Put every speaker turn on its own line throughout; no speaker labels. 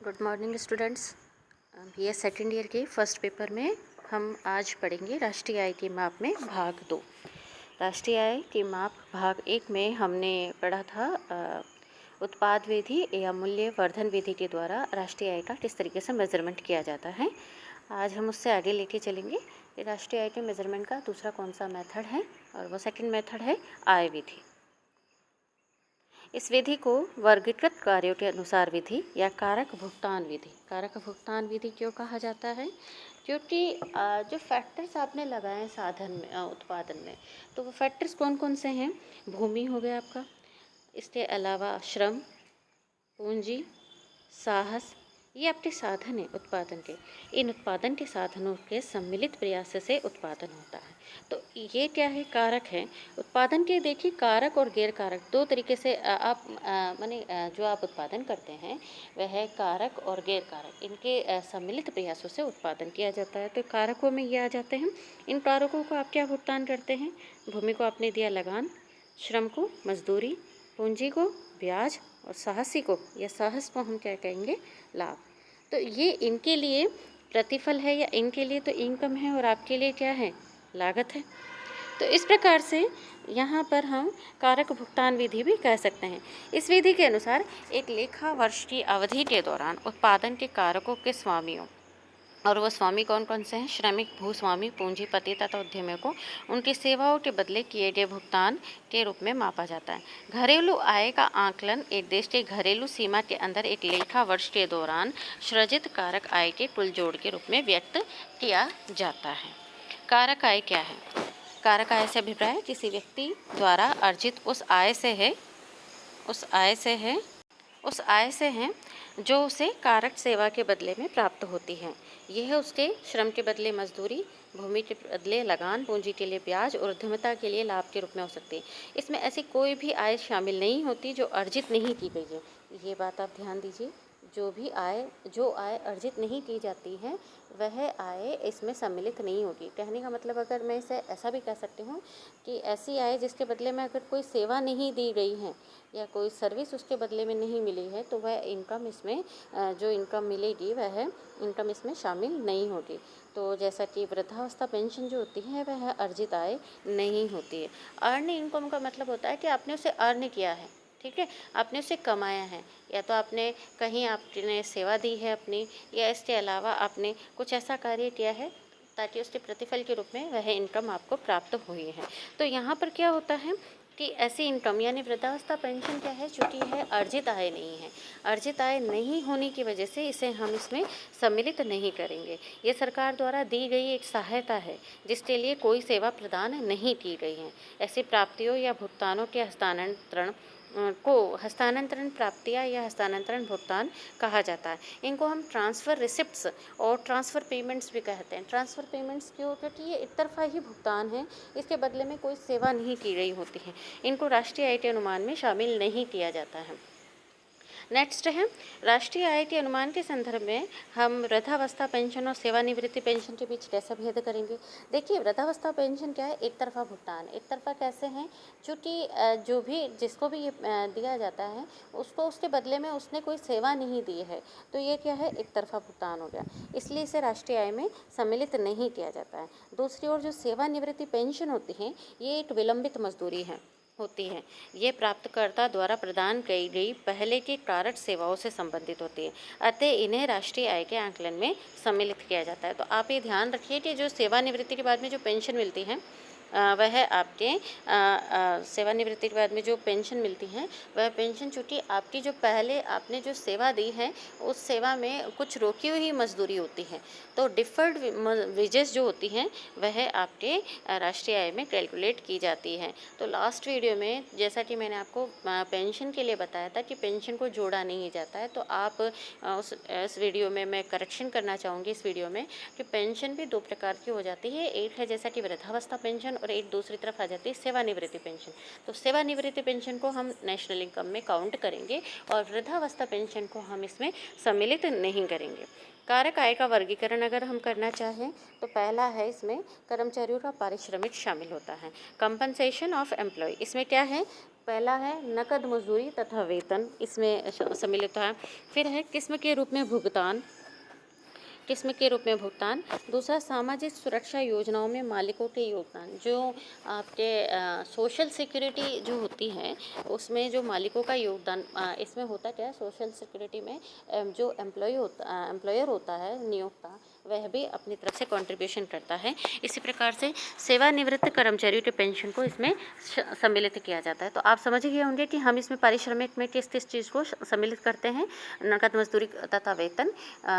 Good morning students. ये second year के first paper में हम आज पढ़ेंगे राष्ट्रीय आय की माप में भाग 2। राष्ट्रीय आय की माप भाग 1 में हमने पढ़ा था उत्पाद विधि या मूल्य वर्धन विधि के द्वारा राष्ट्रीय आय का किस तरीके से मेजरमेंट किया जाता है। आज हम उससे आगे लेके चलेंगे। राष्ट्रीय आय के मेजरमेंट का दूसरा कौन सा मेथड है, और वो सेकेंड मेथड है आय विधि। इस विधि को वर्गीकृत कार्यों के अनुसार विधि या कारक भुगतान विधि, कारक भुगतान विधि क्यों कहा जाता है? क्योंकि जो फैक्टर्स आपने लगाए साधन में, उत्पादन में, तो वो फैक्टर्स कौन कौन से हैं? भूमि हो गया आपका, इसके अलावा श्रम, पूंजी, साहस, ये आपके साधन है उत्पादन के। इन उत्पादन के साधनों के सम्मिलित प्रयास से उत्पादन होता है। तो ये क्या है? कारक है उत्पादन के। देखिए, कारक और गैर कारक दो तरीके से आप माने जो आप उत्पादन करते हैं वह है कारक और गैर कारक। इनके सम्मिलित प्रयासों से उत्पादन किया जाता है। तो कारकों में ये आ जाते हैं। इन कारकों को आप क्या भुगतान करते हैं? भूमि को आपने दिया लगान, श्रम को मजदूरी, पूंजी को ब्याज, और साहसी को या साहस को हम क्या कहेंगे? लाभ। तो ये इनके लिए प्रतिफल है, या इनके लिए तो इनकम है, और आपके लिए क्या है? लागत है। तो इस प्रकार से यहाँ पर हम कारक भुगतान विधि भी कह सकते हैं। इस विधि के अनुसार एक लेखा वर्ष की अवधि के दौरान उत्पादन के कारकों के स्वामियों, और वो स्वामी कौन कौन से हैं? श्रमिक, भूस्वामी, पूंजीपति तथा उद्यमियों को उनकी सेवाओं के बदले किए गए भुगतान के रूप में मापा जाता है। घरेलू आय का आकलन एक देश के घरेलू सीमा के अंदर एक लेखा वर्ष के दौरान सृजित कारक आय के कुल जोड़ के रूप में व्यक्त किया जाता है। कारक आय क्या है? कारक आय से अभिप्राय किसी व्यक्ति द्वारा अर्जित उस आय से है जो उसे कारक सेवा के बदले में प्राप्त होती है। यह उसके श्रम के बदले मजदूरी, भूमि के बदले लगान, पूंजी के लिए ब्याज और उद्यमिता के लिए लाभ के रूप में हो सकती है। इसमें ऐसी कोई भी आय शामिल नहीं होती जो अर्जित नहीं की गई है। ये बात आप ध्यान दीजिए। जो आय अर्जित नहीं की जाती है वह आय इसमें सम्मिलित नहीं होगी। कहने का मतलब, अगर मैं इसे ऐसा भी कह सकती हूँ कि ऐसी आय जिसके बदले में अगर कोई सेवा नहीं दी गई है या कोई सर्विस उसके बदले में नहीं मिली है, तो वह इनकम इसमें जो इनकम मिलेगी वह इनकम इसमें शामिल नहीं होगी। तो जैसा कि वृद्धावस्था पेंशन जो होती है वह अर्जित आय नहीं होती है। अर्न इनकम का मतलब होता है कि आपने उसे अर्न किया है, ठीक है, आपने उसे कमाया है, या तो आपने कहीं आपने सेवा दी है अपनी, या इसके अलावा आपने कुछ ऐसा कार्य किया है ताकि उसके प्रतिफल के रूप में वह इनकम आपको प्राप्त हुई है। तो यहाँ पर क्या होता है कि ऐसी इनकम यानी वृद्धावस्था पेंशन क्या है? चूँकि यह अर्जित आय नहीं है, अर्जित आय नहीं होने की वजह से इसे हम इसमें सम्मिलित नहीं करेंगे। ये सरकार द्वारा दी गई एक सहायता है जिसके लिए कोई सेवा प्रदान नहीं की गई है। ऐसी प्राप्तियों या भुगतानों के हस्तांतरण प्राप्तियाँ या हस्तांतरण भुगतान कहा जाता है। इनको हम ट्रांसफ़र रिसिप्ट्स और ट्रांसफ़र पेमेंट्स भी कहते हैं। ट्रांसफ़र पेमेंट्स क्यों? क्योंकि ये एक तरफा ही भुगतान है, इसके बदले में कोई सेवा नहीं की गई होती है। इनको राष्ट्रीय आय के अनुमान में शामिल नहीं किया जाता है। नेक्स्ट है राष्ट्रीय आय के अनुमान के संदर्भ में हम वृद्धावस्था पेंशन और सेवानिवृत्ति पेंशन के बीच कैसा भेद करेंगे। देखिए, वृद्धावस्था पेंशन क्या है? एक तरफा भुगतान। एक तरफा कैसे हैं? चूँकि जो भी जिसको भी ये दिया जाता है उसको उसके बदले में उसने कोई सेवा नहीं दी है, तो ये क्या है? एक तरफा भुगतान हो गया, इसलिए इसे राष्ट्रीय आय में सम्मिलित नहीं किया जाता है। दूसरी ओर जो सेवानिवृत्ति पेंशन होती है ये एक विलंबित मजदूरी होती है। ये प्राप्तकर्ता द्वारा प्रदान की गई पहले की कारक सेवाओं से संबंधित होती है, अतः इन्हें राष्ट्रीय आय के आकलन में सम्मिलित किया जाता है। तो आप ये ध्यान रखिए कि जो सेवानिवृत्ति के बाद में जो पेंशन मिलती है वह आपके सेवानिवृत्ति के बाद में जो पेंशन मिलती है वह पेंशन चूँकि आपकी जो पहले आपने जो सेवा दी है उस सेवा में कुछ रोकी हुई मजदूरी होती है, तो डिफर्ड वेजेस जो होती हैं वह आपके राष्ट्रीय आय में कैलकुलेट की जाती है। तो लास्ट वीडियो में जैसा कि मैंने आपको पेंशन के लिए बताया था कि पेंशन को जोड़ा नहीं जाता है, तो आप उस वीडियो में मैं करेक्शन करना चाहूँगी इस वीडियो में कि पेंशन भी दो प्रकार की हो जाती है। एक है जैसा कि वृद्धावस्था पेंशन, और एक दूसरी तरफ आ जाती है सेवानिवृत्ति पेंशन। तो सेवानिवृत्ति पेंशन को हम नेशनल इनकम में काउंट करेंगे और वृद्धावस्था पेंशन को हम इसमें सम्मिलित नहीं करेंगे। कारक आय का वर्गीकरण अगर हम करना चाहें तो पहला है, इसमें कर्मचारियों का पारिश्रमिक शामिल होता है। कंपनसेशन ऑफ एम्प्लॉय, इसमें क्या है? पहला है नकद मजदूरी तथा वेतन, इसमें सम्मिलित है। फिर है किस्म के रूप में भुगतान, किस्म के रूप में भुगतान। दूसरा सामाजिक सुरक्षा योजनाओं में मालिकों के योगदान, जो आपके सोशल सिक्योरिटी जो होती है उसमें जो मालिकों का योगदान, इसमें होता क्या है, सोशल सिक्योरिटी में जो एम्प्लॉयर होता है, नियोक्ता, वह भी अपनी तरफ से कंट्रीब्यूशन करता है। इसी प्रकार से सेवानिवृत्त कर्मचारियों के पेंशन को इसमें सम्मिलित किया जाता है। तो आप समझ गए होंगे कि हम इसमें पारिश्रमिक में किस किस चीज़ को सम्मिलित करते हैं। नकद मजदूरी तथा वेतन,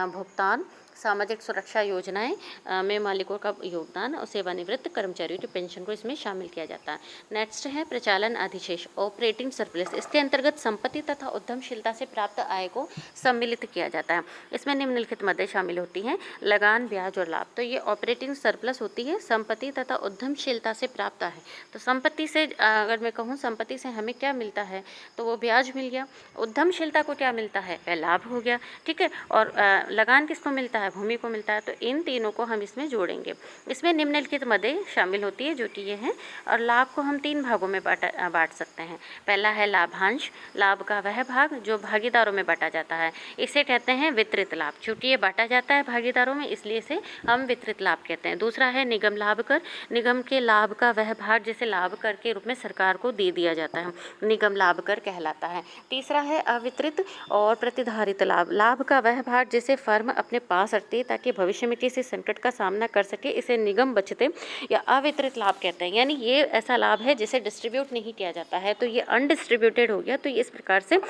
भुगतान, सामाजिक सुरक्षा योजनाएं में मालिकों का योगदान और सेवानिवृत्त कर्मचारियों की पेंशन को इसमें शामिल किया जाता है। नेक्स्ट है प्रचालन अधिशेष, ऑपरेटिंग सरप्लस। इसके अंतर्गत संपत्ति तथा उद्यमशीलता से प्राप्त आय को सम्मिलित किया जाता है। इसमें निम्नलिखित मदें शामिल होती हैं, लगान, ब्याज और लाभ। तो ये ऑपरेटिंग सरप्लस होती है संपत्ति तथा उद्यमशीलता से प्राप्त है। तो संपत्ति से अगर मैं कहूँ, संपत्ति से हमें क्या मिलता है, तो वो ब्याज मिल गया। उद्यमशीलता को क्या मिलता है, वह लाभ हो गया, ठीक है। और लगान किसको मिलता है, भूमि को मिलता है। तो इन तीनों को हम इसमें जोड़ेंगे। इसमें निम्नलिखित मदें शामिल होती है, जो कि ये हैं। और लाभ को हम 3 भागों में बांट सकते हैं। पहला है लाभांश, लाभ का वह भाग जो भागीदारों में बांटा जाता है, इसे कहते हैं वितरित लाभ। चूँकि ये बांटा जाता है भागीदारों में, इसलिए इसे हम वितरित लाभ कहते हैं। दूसरा है निगम लाभ कर, निगम के लाभ का वह भाग जिसे लाभ कर के रूप में सरकार को दे दिया जाता है, निगम लाभ कर कहलाता है। तीसरा है अवितरित और प्रतिधारित लाभ, लाभ का वह भाग जिसे फर्म अपने पास रखती है ताकि भविष्य में किसी संकट का सामना कर सके, इसे निगम बचते या अवितरित लाभ कहते हैं। यानी ये ऐसा लाभ है जिसे डिस्ट्रीब्यूट नहीं किया जाता है, तो ये अनडिस्ट्रीब्यूटेड हो गया। तो इस प्रकार से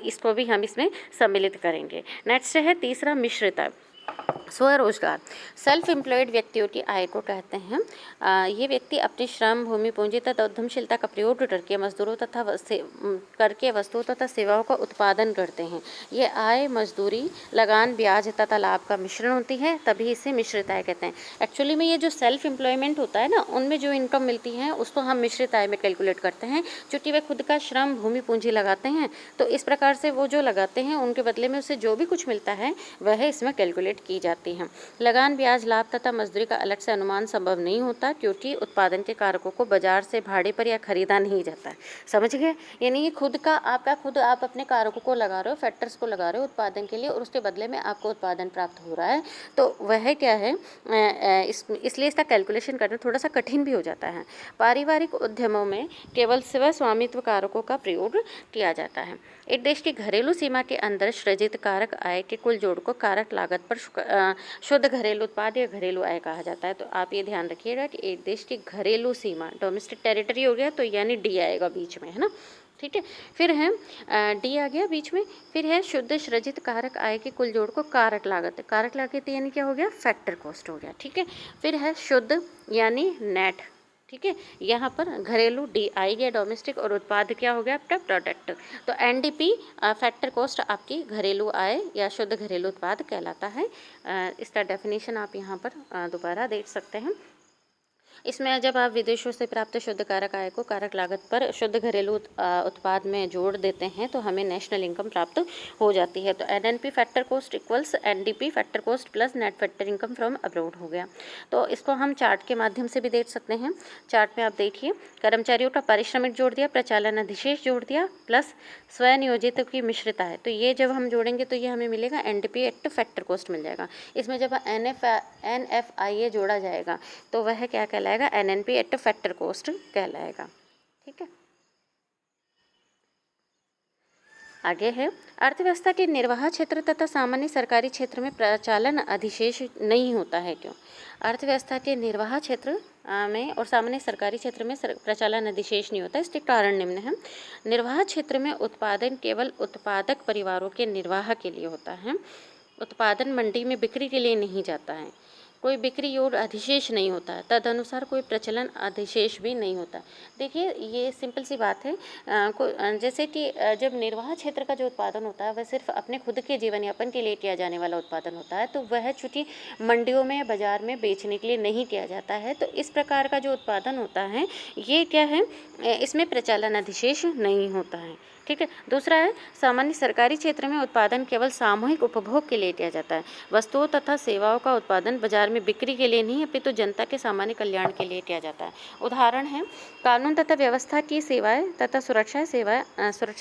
इसको भी हम इसमें सम्मिलित करेंगे। नेक्स्ट है तीसरा मिश्रित आय, स्वरोजगार। सेल्फ एम्प्लॉयड व्यक्तियों की आय को कहते हैं। ये व्यक्ति अपने श्रम, भूमि, पूंजी तथा उद्यमशीलता का प्रयोग करके मजदूरों तथा वस्तुओं तथा सेवाओं का उत्पादन करते हैं। ये आय मजदूरी, लगान, ब्याज तथा लाभ का मिश्रण होती है, तभी इसे मिश्रित आय कहते हैं। एक्चुअली में ये जो सेल्फ एम्प्लॉयमेंट होता है ना, उनमें जो इनकम मिलती है उसको हम मिश्रित आय में कैलकुलेट करते हैं। चूँकि वे खुद का श्रम, भूमि, पूंजी लगाते हैं, तो इस प्रकार से वो जो लगाते हैं उनके बदले में उसे जो भी कुछ मिलता है वह इसमें कैलकुलेट की जाती हैं। लगान, ब्याज, लाभ तथा मजदूरी का अलग से अनुमान संभव नहीं होता, क्योंकि उत्पादन के कारकों को बाजार से भाड़े पर या खरीदा नहीं जाता है। समझ गए? यानी ये खुद का आप अपने कारकों को लगा रहे हो, फैक्टर्स को लगा रहे हो उत्पादन के लिए, और उसके बदले में आपको उत्पादन प्राप्त हो रहा है। तो वह क्या है, इसलिए इसका कैलकुलेशन करना थोड़ा सा कठिन भी हो जाता है। पारिवारिक उद्यमों में केवल स्व स्वामित्व कारकों का प्रयोग किया जाता है। एक देश की घरेलू सीमा के अंदर सृजित कारक आय के कुल जोड़ को कारक लागत पर शुद्ध घरेलू उत्पाद या घरेलू आय कहा जाता है। तो आप ये ध्यान रखिएगा कि एक देश की घरेलू सीमा, डोमेस्टिक टेरिटरी हो गया, तो यानी डी आएगा बीच में, है ना, ठीक है। फिर है डी आ गया बीच में। फिर है शुद्ध सृजित कारक आय के कुल जोड़ को कारक लागत, कारक लागत यानी क्या हो गया, फैक्टर कॉस्ट हो गया, ठीक है। फिर है शुद्ध यानी नेट, ठीक है। यहाँ पर घरेलू डी आई गया, डोमेस्टिक, और उत्पाद क्या हो गया आपका, प्रोडक्ट। तो एनडीपी फैक्टर कॉस्ट आपकी घरेलू आय या शुद्ध घरेलू उत्पाद कहलाता है। इसका डेफिनेशन आप यहाँ पर दोबारा देख सकते हैं। इसमें जब आप विदेशों से प्राप्त शुद्ध कारक आय को कारक लागत पर शुद्ध घरेलू उत्पाद में जोड़ देते हैं तो हमें नेशनल इनकम प्राप्त हो जाती है। तो NNP factor cost equals NDP factor cost plus net factor income from abroad हो गया। तो इसको हम चार्ट के माध्यम से भी देख सकते हैं। चार्ट में आप देखिए, कर्मचारियों का पारिश्रमिक जोड़ दिया, प्रचालन अधिशेष जोड़ दिया, प्लस स्वनियोजित की मिश्रित आय। तो ये जब हम जोड़ेंगे तो ये हमें मिलेगा एनडीपी एट फैक्टर कॉस्ट मिल जाएगा। इसमें जब एनएफआईए जोड़ा जाएगा तो वह क्या कहलाएगा, एनएनपी एट फैक्टर कॉस्ट कहलाएगा, ठीक है। आगे है अर्थव्यवस्था के निर्वाह क्षेत्र तथा सामान्य सरकारी क्षेत्र में प्रचालन अधिशेष नहीं होता है। क्यों? अर्थव्यवस्था के निर्वाह क्षेत्र में और सामान्य सरकारी क्षेत्र में प्रचालन अधिशेष नहीं होता। इसके कारण निम्न है। निर्वाह क्षेत्र में उत्पादन केवल उत्पादक परिवारों के निर्वाह के लिए होता है। उत्पादन मंडी में बिक्री के लिए नहीं जाता है। कोई बिक्री योग्य अधिशेष नहीं होता है, तदनुसार कोई प्रचलन अधिशेष भी नहीं होता। देखिए ये सिंपल सी बात है। जैसे कि जब निर्वाह क्षेत्र का जो उत्पादन होता है वह सिर्फ अपने खुद के जीवन यापन के लिए किया जाने वाला उत्पादन होता है, तो वह चूँकि मंडियों में, बाजार में बेचने के लिए नहीं किया जाता है, तो इस प्रकार का जो उत्पादन होता है ये क्या है, इसमें प्रचालन अधिशेष नहीं होता है, ठीक है। दूसरा है सामान्य सरकारी क्षेत्र में उत्पादन केवल सामूहिक उपभोग के लिए किया जाता है। वस्तुओं तथा सेवाओं का उत्पादन बाजार में बिक्री के लिए नहीं अपितु जनता के सामान्य कल्याण के लिए किया जाता है। उदाहरण है कानून तथा व्यवस्था की सेवाएं तथा सुरक्षा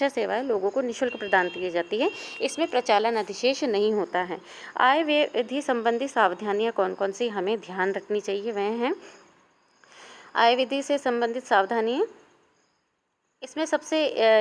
सेवाएं लोगों को निःशुल्क प्रदान की जाती है। इसमें प्रचालन अधिशेष नहीं होता है। आय व्यय विधि संबंधी सावधानियां कौन कौन सी हमें ध्यान रखनी चाहिए वह हैं आय विधि से संबंधित सावधानियां। इसमें सबसे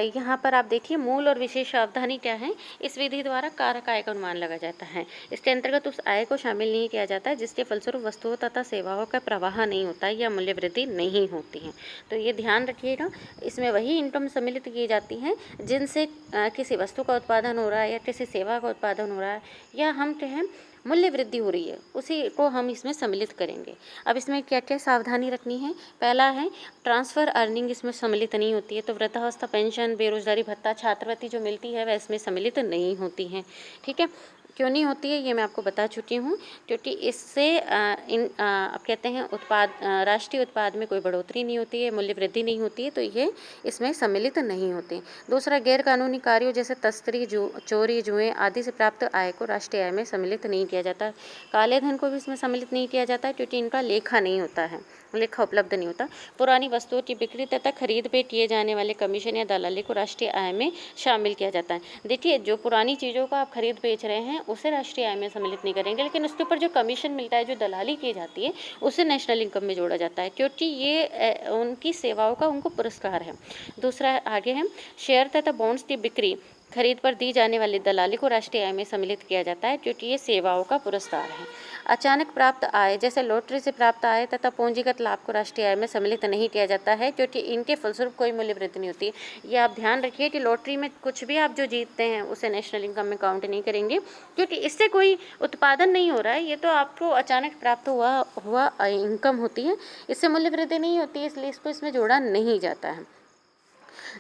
यहाँ पर आप देखिए मूल और विशेष सावधानी क्या है। इस विधि द्वारा कारक आय का अनुमान लगा जाता है। इसके अंतर्गत उस आय को शामिल नहीं किया जाता है जिसके फलस्वरूप वस्तुओं तथा सेवाओं का प्रवाह नहीं होता है या मूल्य वृद्धि नहीं होती है। तो ये ध्यान रखिएगा। इसमें वही इनकम सम्मिलित की जाती हैं जिनसे किसी वस्तु का उत्पादन हो रहा है या किसी सेवा का उत्पादन हो रहा है या हम कहें मूल्य वृद्धि हो रही है, उसी को हम इसमें सम्मिलित करेंगे। अब इसमें क्या क्या सावधानी रखनी है। पहला है ट्रांसफ़र अर्निंग इसमें सम्मिलित नहीं होती है। तो वृद्धावस्था पेंशन, बेरोजगारी भत्ता, छात्रवृत्ति जो मिलती है वह इसमें सम्मिलित नहीं होती हैं। ठीक है, क्यों नहीं होती है ये मैं आपको बता चुकी हूँ, क्योंकि इससे आप कहते हैं राष्ट्रीय उत्पाद में कोई बढ़ोतरी नहीं होती है, मूल्य वृद्धि नहीं होती है, तो ये इसमें सम्मिलित नहीं होते। दूसरा, गैर कानूनी कार्यों जैसे तस्करी, चोरी, जुए आदि से प्राप्त आय को राष्ट्रीय आय में सम्मिलित नहीं किया जाता। काले धन को भी इसमें सम्मिलित नहीं किया जाता क्योंकि इनका लेखा नहीं होता है, लेखा उपलब्ध नहीं होता। पुरानी वस्तुओं की बिक्री तथा खरीद पे किए जाने वाले कमीशन या दलाली को राष्ट्रीय आय में शामिल किया जाता है। देखिए, जो पुरानी चीज़ों को आप खरीद बेच रहे हैं उसे राष्ट्रीय आय में सम्मिलित नहीं करेंगे, लेकिन उसके ऊपर जो कमीशन मिलता है, जो दलाली की जाती है, उसे नेशनल इनकम में जोड़ा जाता है क्योंकि ये उनकी सेवाओं का उनको पुरस्कार है। दूसरा आगे है शेयर तथा बॉन्ड्स की बिक्री खरीद पर दी जाने वाली दलाली को राष्ट्रीय आय में सम्मिलित किया जाता है क्योंकि ये सेवाओं का पुरस्कार है। अचानक प्राप्त आय जैसे लॉटरी से प्राप्त आय तथा पूंजीगत लाभ को राष्ट्रीय आय में सम्मिलित नहीं किया जाता है क्योंकि इनके फलस्वरूप कोई मूल्य वृद्धि नहीं होती है। ये आप ध्यान रखिए कि लॉटरी में कुछ भी आप जो जीतते हैं उसे नेशनल इनकम में काउंट नहीं करेंगे क्योंकि इससे कोई उत्पादन नहीं हो रहा है, ये तो आपको अचानक प्राप्त हुआ इनकम होती है, इससे मूल्य वृद्धि नहीं होती है, इसलिए इसको इसमें जोड़ा नहीं जाता है।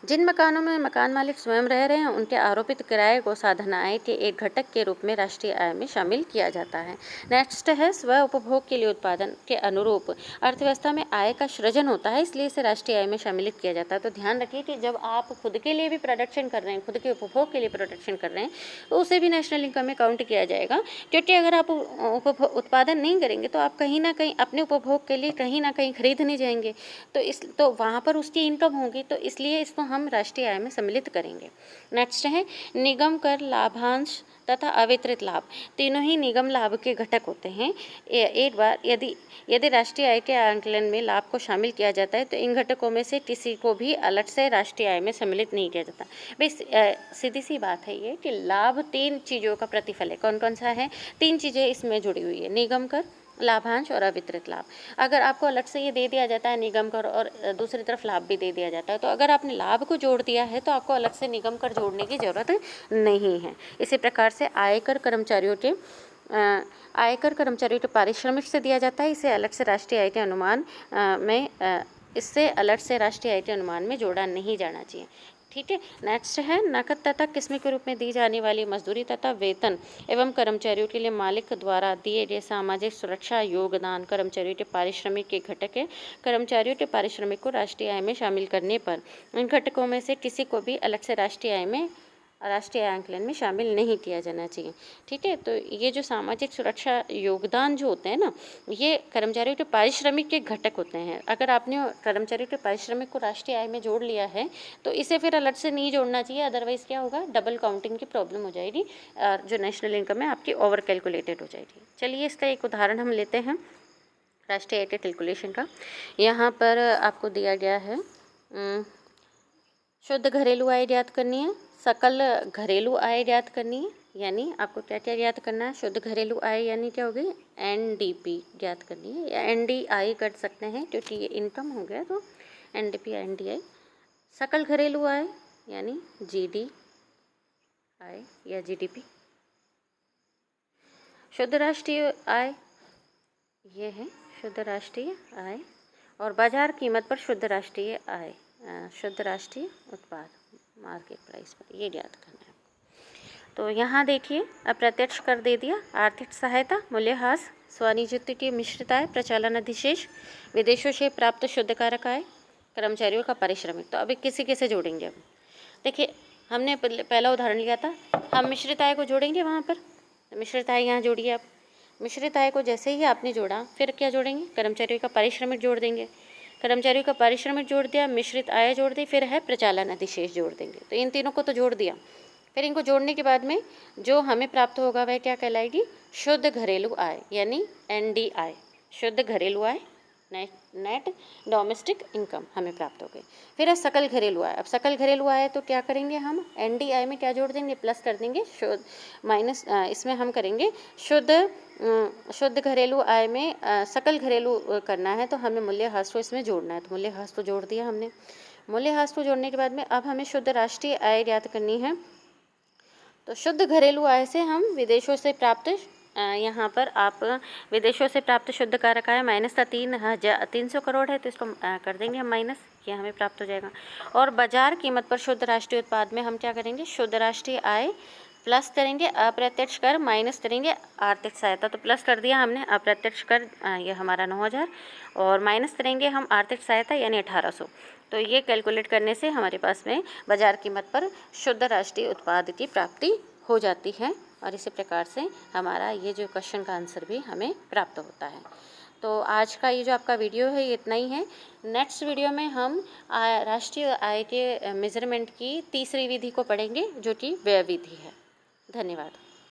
जिन मकानों में मकान मालिक स्वयं रह रहे हैं उनके आरोपित किराए को साधन आय के एक घटक के रूप में राष्ट्रीय आय में शामिल किया जाता है। नेक्स्ट है स्व उपभोग के लिए उत्पादन के अनुरूप अर्थव्यवस्था में आय का सृजन होता है, इसलिए इसे राष्ट्रीय आय में सम्मिलित किया जाता है। तो ध्यान रखिए कि जब आप खुद के लिए भी प्रोडक्शन कर रहे हैं, खुद के उपभोग के लिए प्रोडक्शन कर रहे हैं, तो उसे भी नेशनल इनकम में काउंट किया जाएगा क्योंकि अगर आप उत्पादन नहीं करेंगे तो आप कहीं ना कहीं अपने उपभोग के लिए कहीं ना कहीं खरीदने जाएंगे, तो वहाँ पर उसकी इनकम होगी, तो इसलिए इसको हम राष्ट्रीय आय में सम्मिलित करेंगे। नेक्स्ट है निगम कर, लाभांश तथा अवितरित लाभ, तीनों ही निगम लाभ के घटक होते हैं। एक बार यदि राष्ट्रीय आय के आंकलन में लाभ को शामिल किया जाता है तो इन घटकों में से किसी को भी अलग से राष्ट्रीय आय में सम्मिलित नहीं किया जाता। भाई सीधी सी बात है ये कि लाभ तीन चीज़ों का प्रतिफल है। कौन कौन सा है? तीन चीज़ें इसमें जुड़ी हुई है, निगम कर, लाभांश और अवितरित लाभ। अगर आपको अलग से ये दे दिया जाता है निगम कर और दूसरी तरफ लाभ भी दे दिया जाता है, तो अगर आपने लाभ को जोड़ दिया है तो आपको अलग से निगम कर जोड़ने की ज़रूरत नहीं है। इसी प्रकार से आयकर कर्मचारियों के पारिश्रमिक से दिया जाता है, इसे अलग से राष्ट्रीय आय के अनुमान में जोड़ा नहीं जाना चाहिए। ठीक है। नेक्स्ट है नकद तथा किस्में के रूप में दी जाने वाली मजदूरी तथा वेतन एवं कर्मचारियों के लिए मालिक द्वारा दिए गए सामाजिक सुरक्षा योगदान कर्मचारियों के पारिश्रमिक के घटक है। कर्मचारियों के पारिश्रमिक को राष्ट्रीय आय में शामिल करने पर इन घटकों में से किसी को भी अलग से राष्ट्रीय आय आंकलन में शामिल नहीं किया जाना चाहिए। ठीक है। तो ये जो सामाजिक सुरक्षा योगदान जो होते हैं ना, ये कर्मचारियों के पारिश्रमिक के घटक होते हैं। अगर आपने कर्मचारियों के पारिश्रमिक को राष्ट्रीय आय में जोड़ लिया है तो इसे फिर अलग से नहीं जोड़ना चाहिए, अदरवाइज़ क्या होगा, डबल काउंटिंग की प्रॉब्लम हो जाएगी और जो नेशनल इनकम है आपकी ओवर कैलकुलेटेड हो जाएगी। चलिए इसका एक उदाहरण हम लेते हैं राष्ट्रीय आय के कैलकुलेशन का। यहाँ पर आपको दिया गया है शुद्ध घरेलू आय ज्ञात करनी है, सकल घरेलू आय ज्ञात करनी है, यानी आपको क्या क्या ज्ञात करना है, शुद्ध घरेलू आय यानी क्या होगी, NDP ज्ञात करनी है या NDI कर सकते हैं क्योंकि ये इनकम हो गया तो NDP NDI। सकल घरेलू आय यानी GDI या GDP। शुद्ध राष्ट्रीय आय ये है शुद्ध राष्ट्रीय आय, और बाजार कीमत पर शुद्ध राष्ट्रीय आय, शुद्ध राष्ट्रीय उत्पाद मार्केट प्राइस पर, ये ज्ञात करना है। तो यहाँ देखिए अप्रत्यक्ष कर दे दिया, आर्थिक सहायता, मूल्यह्रास, स्वनियुक्त की मिश्रित आय, प्रचालन अधिशेष, विदेशों से प्राप्त शुद्ध कारक आय, कर्मचारियों का पारिश्रमिक। तो अभी किसी किसे जोड़ेंगे हम? देखिए हमने पहला उदाहरण लिया था, हम मिश्रित आय को जोड़ेंगे वहाँ पर। मिश्रित आय यहाँ जोड़िए आप। मिश्रित आय को जैसे ही आपने जोड़ा, फिर क्या जोड़ेंगे, कर्मचारियों का पारिश्रमिक जोड़ देंगे। कर्मचारियों का पारिश्रमिक जोड़ दिया, मिश्रित आय जोड़ दी, फिर है प्रचालन अधिशेष जोड़ देंगे। तो इन तीनों को तो जोड़ दिया। फिर इनको जोड़ने के बाद में जो हमें प्राप्त होगा वह क्या कहलाएगी, शुद्ध घरेलू आय, यानी NDI, शुद्ध घरेलू आय, नेट डोमेस्टिक इनकम हमें प्राप्त हो गई। फिर है सकल घरेलू आय। अब सकल घरेलू आय तो क्या करेंगे हम, NDI में क्या जोड़ देंगे, प्लस कर देंगे, शुद्ध माइनस, इसमें हम करेंगे शुद्ध घरेलू आय में सकल घरेलू करना है तो हमें मूल्यह्रास को इसमें जोड़ना है। तो मूल्यह्रास को जोड़ दिया हमने। मूल्यह्रास को जोड़ने के बाद में अब हमें शुद्ध राष्ट्रीय आय ज्ञात करनी है। तो शुद्ध घरेलू आय से हम विदेशों से प्राप्त, यहाँ पर आप विदेशों से प्राप्त शुद्ध कारक आय माइनस था 300 करोड़ है, तो इसको कर देंगे हम माइनस, ये हमें प्राप्त हो जाएगा। और बाजार कीमत पर शुद्ध राष्ट्रीय उत्पाद में हम क्या करेंगे, शुद्ध राष्ट्रीय आय प्लस करेंगे अप्रत्यक्ष कर, माइनस करेंगे आर्थिक सहायता। तो प्लस कर दिया हमने अप्रत्यक्ष कर, ये हमारा 9,000, और माइनस करेंगे हम आर्थिक सहायता यानी 1,800। तो ये कैलकुलेट करने से हमारे पास में बाजार कीमत पर शुद्ध राष्ट्रीय उत्पाद की प्राप्ति हो जाती है। और इसी प्रकार से हमारा ये जो क्वेश्चन का आंसर भी हमें प्राप्त होता है। तो आज का ये जो आपका वीडियो है ये इतना ही है। नेक्स्ट वीडियो में हम राष्ट्रीय आय के मेजरमेंट की तीसरी विधि को पढ़ेंगे, जो कि व्यय विधि है। धन्यवाद।